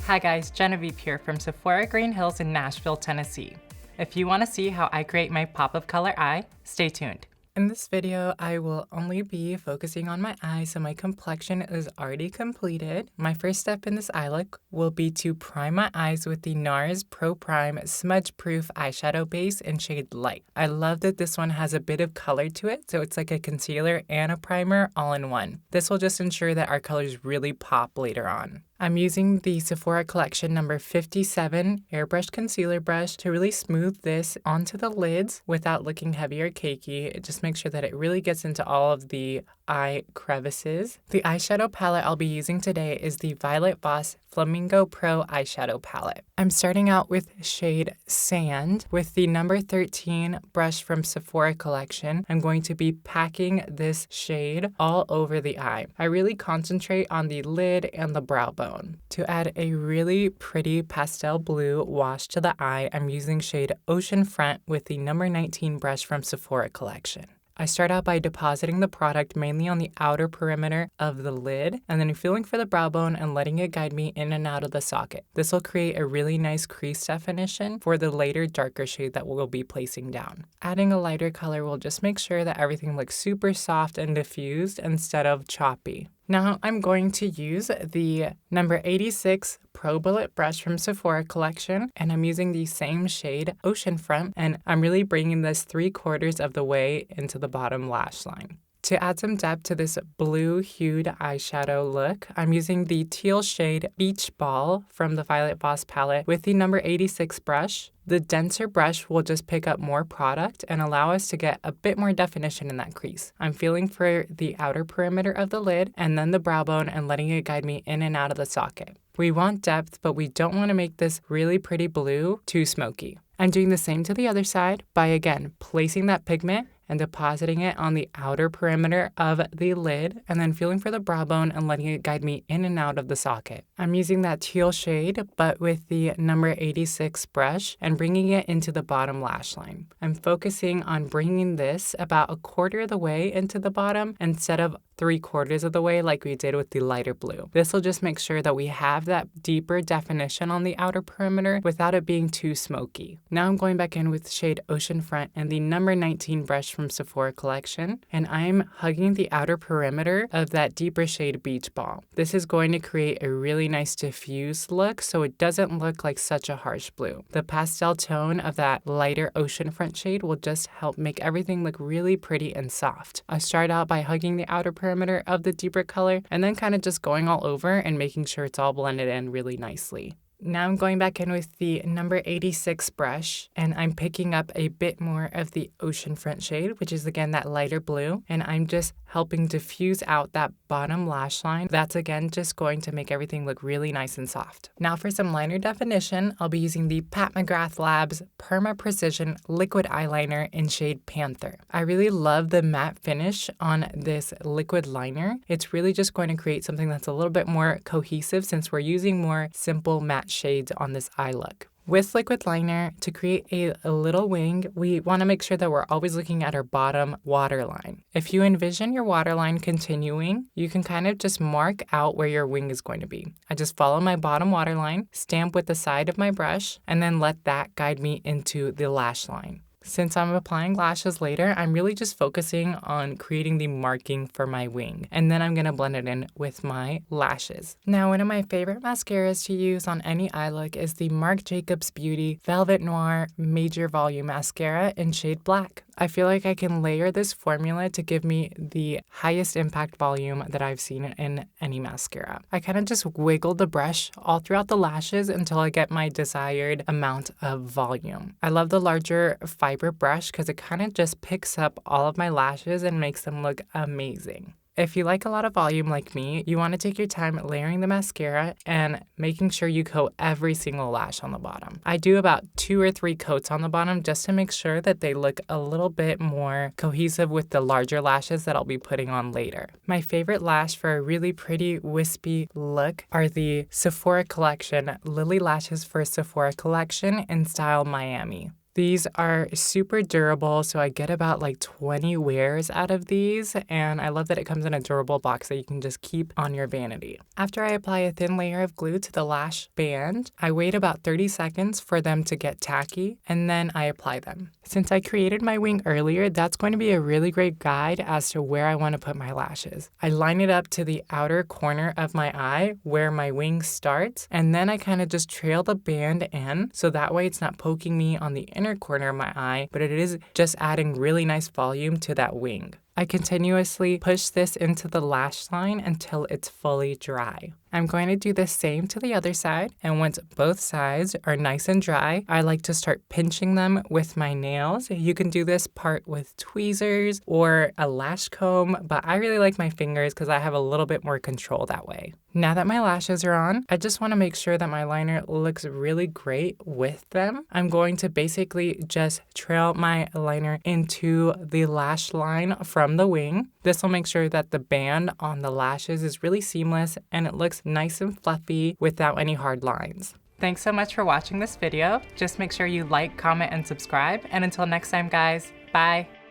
Hi guys, Genevieve here from Sephora Green Hills in Nashville, Tennessee. If you want to see how I create my pop of color eye, stay tuned. In this video, I will only be focusing on my eyes, so my complexion is already completed. My first step in this eye look will be to prime my eyes with the NARS Pro Prime Smudge Proof Eyeshadow Base in shade Light. I love that this one has a bit of color to it, so it's like a concealer and a primer all in one. This will just ensure that our colors really pop later on. I'm using the Sephora Collection number 57 Airbrush Concealer Brush to really smooth this onto the lids without looking heavy or cakey. It just makes sure that it really gets into all of the eye crevices. The eyeshadow palette I'll be using today is the Violet Voss Flamingo Pro Eyeshadow Palette. I'm starting out with shade Sand with the number 13 brush from Sephora Collection. I'm going to be packing this shade all over the eye. I really concentrate on the lid and the brow bone. To add a really pretty pastel blue wash to the eye, I'm using shade Ocean Front with the number 19 brush from Sephora Collection. I start out by depositing the product mainly on the outer perimeter of the lid, and then feeling for the brow bone and letting it guide me in and out of the socket. This will create a really nice crease definition for the later darker shade that we'll be placing down. Adding a lighter color will just make sure that everything looks super soft and diffused instead of choppy. Now I'm going to use the number 86 Pro Bullet brush from Sephora Collection, and I'm using the same shade Oceanfront, and I'm really bringing this 3/4 of the way into the bottom lash line. To add some depth to this blue-hued eyeshadow look, I'm using the teal shade Beach Ball from the Violet Voss palette with the number 86 brush. The denser brush will just pick up more product and allow us to get a bit more definition in that crease. I'm feeling for the outer perimeter of the lid and then the brow bone and letting it guide me in and out of the socket. We want depth, but we don't want to make this really pretty blue too smoky. I'm doing the same to the other side by, again, placing that pigment and depositing it on the outer perimeter of the lid, and then feeling for the brow bone and letting it guide me in and out of the socket. I'm using that teal shade, but with the number 86 brush and bringing it into the bottom lash line. I'm focusing on bringing this about 1/4 of the way into the bottom instead of 3/4 of the way like we did with the lighter blue. This will just make sure that we have that deeper definition on the outer perimeter without it being too smoky. Now I'm going back in with shade Oceanfront and the number 19 brush from Sephora Collection, and I'm hugging the outer perimeter of that deeper shade Beach Ball. This is going to create a really nice diffused look so it doesn't look like such a harsh blue. The pastel tone of that lighter Oceanfront shade will just help make everything look really pretty and soft. I start out by hugging the outer perimeter of the deeper color and then kind of just going all over and making sure it's all blended in really nicely. Now I'm going back in with the number 86 brush, and I'm picking up a bit more of the Oceanfront shade, which is again that lighter blue, and I'm just helping diffuse out that bottom lash line. That's again just going to make everything look really nice and soft. Now for some liner definition, I'll be using the Pat McGrath Labs Perma Precision Liquid Eyeliner in shade Panther. I really love the matte finish on this liquid liner. It's really just going to create something that's a little bit more cohesive since we're using more simple matte shades on this eye look. With liquid liner, to create a little wing, we want to make sure that we're always looking at our bottom waterline. If you envision your waterline continuing, you can kind of just mark out where your wing is going to be. I just follow my bottom waterline, stamp with the side of my brush, and then let that guide me into the lash line. Since I'm applying lashes later, I'm really just focusing on creating the marking for my wing, and then I'm going to blend it in with my lashes. Now, one of my favorite mascaras to use on any eye look is the Marc Jacobs Beauty Velvet Noir Major Volume Mascara in shade Black. I feel like I can layer this formula to give me the highest impact volume that I've seen in any mascara. I kind of just wiggle the brush all throughout the lashes until I get my desired amount of volume. I love the larger fiber brush because it kind of just picks up all of my lashes and makes them look amazing. If you like a lot of volume like me, you want to take your time layering the mascara and making sure you coat every single lash on the bottom. I do about 2 or 3 coats on the bottom just to make sure that they look a little bit more cohesive with the larger lashes that I'll be putting on later. My favorite lash for a really pretty wispy look are the Sephora Collection Lily Lashes for Sephora Collection in style Miami. These are super durable, so I get about like 20 wears out of these, and I love that it comes in a durable box that you can just keep on your vanity. After I apply a thin layer of glue to the lash band, I wait about 30 seconds for them to get tacky, and then I apply them. Since I created my wing earlier, that's going to be a really great guide as to where I want to put my lashes. I line it up to the outer corner of my eye where my wing starts, and then I kind of just trail the band in, so that way it's not poking me on the inner corner of my eye, but it is just adding really nice volume to that wing. I continuously push this into the lash line until it's fully dry. I'm going to do the same to the other side, and once both sides are nice and dry, I like to start pinching them with my nails. You can do this part with tweezers or a lash comb, but I really like my fingers because I have a little bit more control that way. Now that my lashes are on, I just want to make sure that my liner looks really great with them. I'm going to basically just trail my liner into the lash line from the wing. This will make sure that the band on the lashes is really seamless and it looks nice and fluffy without any hard lines. Thanks so much for watching this video. Just make sure you like, comment, and subscribe. And until next time, guys, bye.